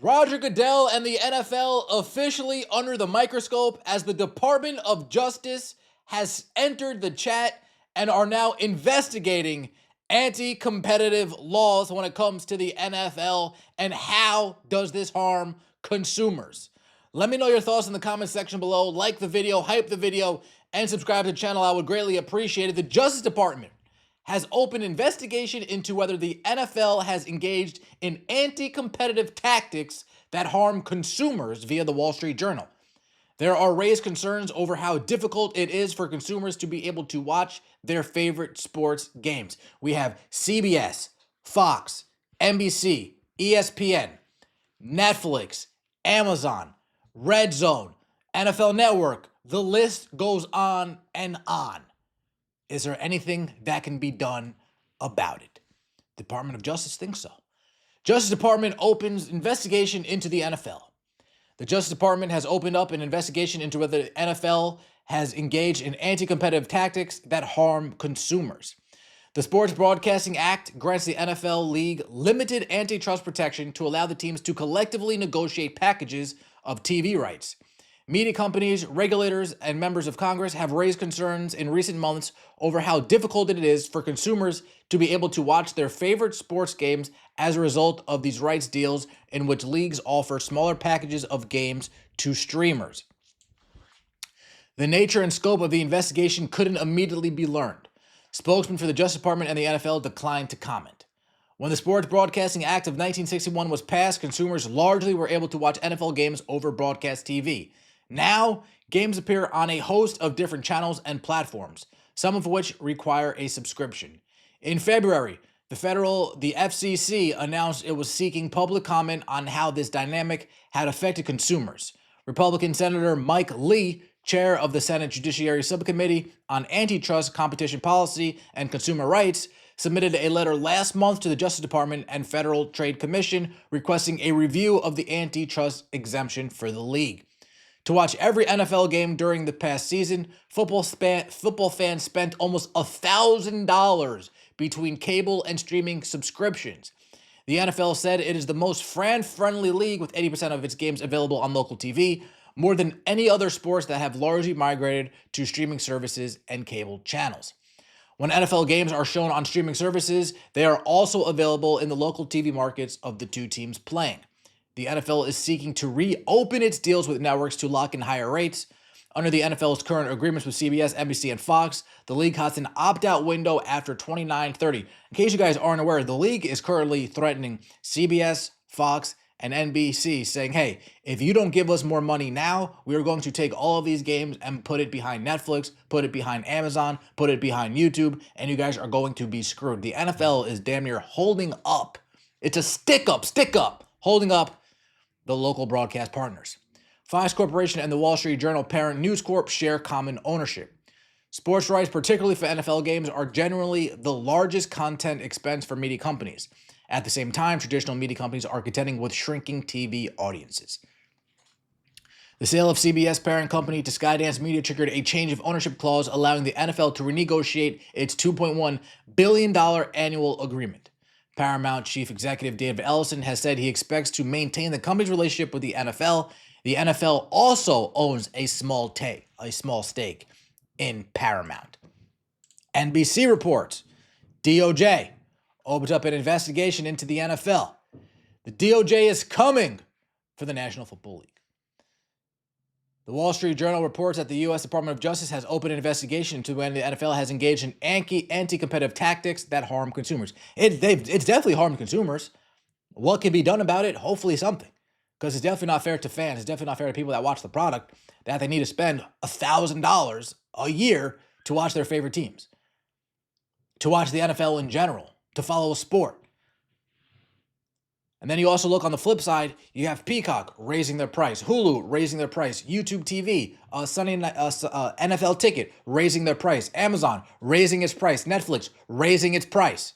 Roger Goodell and the NFL officially under the microscope as the Department of Justice has entered the chat and are now investigating anti-competitive laws when it comes to the NFL and how does this harm consumers. Let me know your thoughts in the comment section below. Like the video, hype the video, and subscribe to the channel. I would greatly appreciate it. The Justice Department has opened investigation into whether the NFL has engaged in anti-competitive tactics that harm consumers via the Wall Street Journal. There are raised concerns over how difficult it is for consumers to be able to watch their favorite sports games. We have CBS, Fox, NBC, ESPN, Netflix, Amazon, Red Zone, NFL Network. The list goes on and on. Is there anything that can be done about it? Department of Justice thinks so. Justice Department opens investigation into the NFL. The Justice Department has opened up an investigation into whether the NFL has engaged in anti-competitive tactics that harm consumers. The Sports Broadcasting Act grants the NFL league limited antitrust protection to allow the teams to collectively negotiate packages of TV rights. Media companies, regulators, and members of Congress have raised concerns in recent months over how difficult it is for consumers to be able to watch their favorite sports games as a result of these rights deals in which leagues offer smaller packages of games to streamers. The nature and scope of the investigation couldn't immediately be learned. Spokesmen for the Justice Department and the NFL declined to comment. When the Sports Broadcasting Act of 1961 was passed, consumers largely were able to watch NFL games over broadcast TV. Now, games appear on a host of different channels and platforms, some of which require a subscription. In February, the FCC announced it was seeking public comment on how this dynamic had affected consumers. Republican Senator Mike Lee, chair of the Senate Judiciary Subcommittee on Antitrust, Competition Policy, and Consumer Rights, submitted a letter last month to the Justice Department and Federal Trade Commission requesting a review of the antitrust exemption for the league. To watch every NFL game during the past season, football fans spent almost $1,000 between cable and streaming subscriptions. The NFL said it is the most fan-friendly league with 80% of its games available on local TV, more than any other sports that have largely migrated to streaming services and cable channels. When NFL games are shown on streaming services, they are also available in the local TV markets of the two teams playing. The NFL is seeking to reopen its deals with networks to lock in higher rates. Under the NFL's current agreements with CBS, NBC, and Fox, the league has an opt-out window after 29/30. In case you guys aren't aware, the league is currently threatening CBS, Fox, and NBC, saying, hey, if you don't give us more money now, we are going to take all of these games and put it behind Netflix, put it behind Amazon, put it behind YouTube, and you guys are going to be screwed. The NFL is damn near holding up. It's a stick up, holding up the local broadcast partners. Fox Corporation and the Wall Street Journal parent News Corp share common ownership. Sports rights, particularly for NFL games, are generally the largest content expense for media companies. At the same time, traditional media companies are contending with shrinking TV audiences. The sale of CBS parent company to Skydance Media triggered a change of ownership clause allowing the NFL to renegotiate its $2.1 billion annual agreement. Paramount Chief Executive David Ellison has said he expects to maintain the company's relationship with the NFL. The NFL also owns a small stake in Paramount. NBC reports DOJ opens up an investigation into the NFL. The DOJ is coming for the National Football League. The Wall Street Journal reports that the U.S. Department of Justice has opened an investigation into when the NFL has engaged in anti-competitive tactics that harm consumers. It's definitely harmed consumers. What can be done about it? Hopefully something. Because it's definitely not fair to fans. It's definitely not fair to people that watch the product that they need to spend $1,000 a year to watch their favorite teams, to watch the NFL in general, to follow a sport. And then you also look on the flip side, you have Peacock raising their price, Hulu raising their price, YouTube TV, Sunday Night, NFL Ticket raising their price, Amazon raising its price, Netflix raising its price.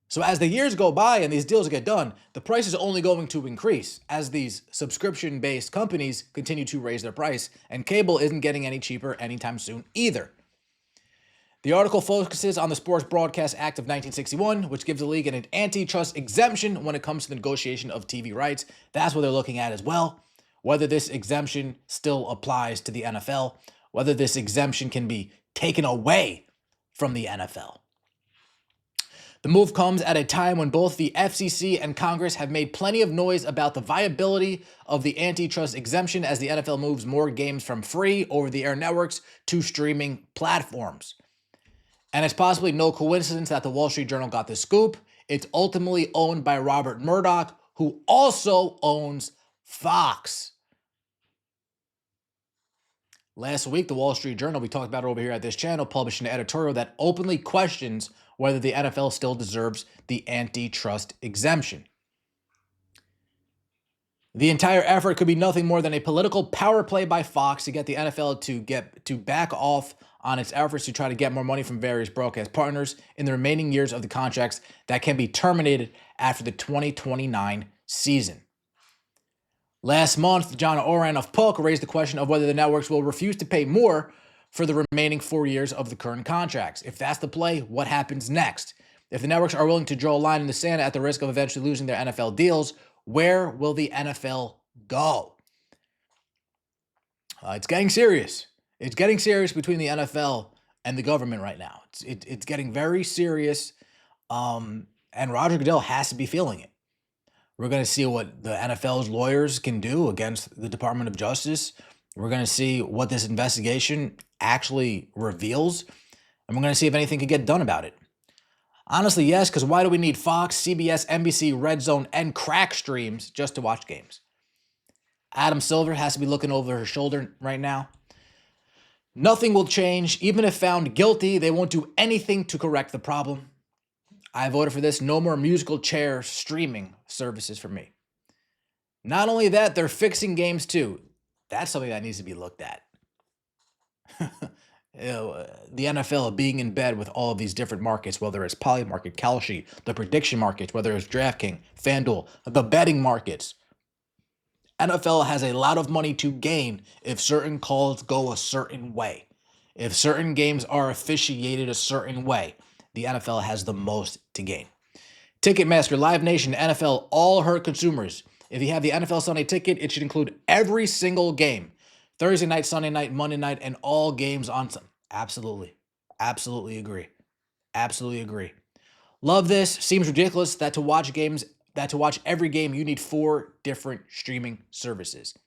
So as the years go by and these deals get done, the price is only going to increase as these subscription-based companies continue to raise their price, and cable isn't getting any cheaper anytime soon either. The article focuses on the Sports Broadcast Act of 1961, which gives the league an antitrust exemption when it comes to the negotiation of TV rights. That's what they're looking at as well. Whether this exemption still applies to the NFL, whether this exemption can be taken away from the NFL. The move comes at a time when both the FCC and Congress have made plenty of noise about the viability of the antitrust exemption as the NFL moves more games from free over-the-air networks to streaming platforms. And it's possibly no coincidence that the Wall Street Journal got the scoop. It's ultimately owned by Robert Murdoch, who also owns Fox. Last week, the Wall Street Journal, we talked about it over here at this channel, published an editorial that openly questions whether the NFL still deserves the antitrust exemption. The entire effort could be nothing more than a political power play by Fox to get the NFL to back off on its efforts to try to get more money from various broadcast partners in the remaining years of the contracts that can be terminated after the 2029 season. Last month, John Oran of Puck raised the question of whether the networks will refuse to pay more for the remaining 4 years of the current contracts. If that's the play, what happens next? If the networks are willing to draw a line in the sand at the risk of eventually losing their NFL deals, where will the NFL go? It's getting serious. It's getting serious between the NFL and the government right now. It's getting very serious, and Roger Goodell has to be feeling it. We're going to see what the NFL's lawyers can do against the Department of Justice. We're going to see what this investigation actually reveals, and we're going to see if anything can get done about it. Honestly, yes, because why do we need Fox, CBS, NBC, Red Zone, and crack streams just to watch games? Adam Silver has to be looking over her shoulder right now. Nothing will change. Even if found guilty, they won't do anything to correct the problem. I voted for this. No more musical chair streaming services for me. Not only that, they're fixing games too. That's something that needs to be looked at. The NFL being in bed with all of these different markets, whether it's Poly Market, Kalshi, the prediction markets, whether it's DraftKings, FanDuel, the betting markets. NFL has a lot of money to gain if certain calls go a certain way. If certain games are officiated a certain way, the NFL has the most to gain. Ticketmaster, Live Nation, NFL all hurt consumers. If you have the NFL Sunday ticket, it should include every single game. Thursday night, Sunday night, Monday night, and all games on Sunday. Absolutely. Absolutely agree. Absolutely agree. Love this. Seems ridiculous that to watch every game, you need 4 different streaming services.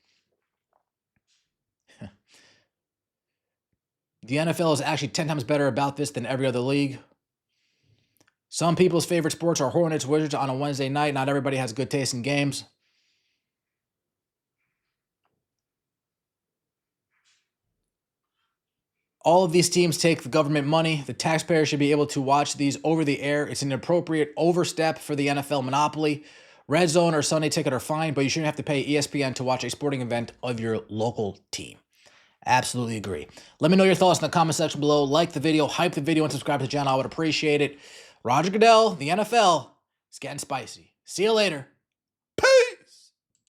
The NFL is actually 10 times better about this than every other league. Some people's favorite sports are Hornets, Wizards on a Wednesday night. Not everybody has good taste in games. All of these teams take the government money. The taxpayer should be able to watch these over the air. It's an appropriate overstep for the NFL monopoly. Red Zone or Sunday Ticket are fine, but you shouldn't have to pay ESPN to watch a sporting event of your local team. Absolutely agree. Let me know your thoughts in the comment section below. Like the video, hype the video, and subscribe to the channel. I would appreciate it. Roger Goodell, the NFL, is getting spicy. See you later.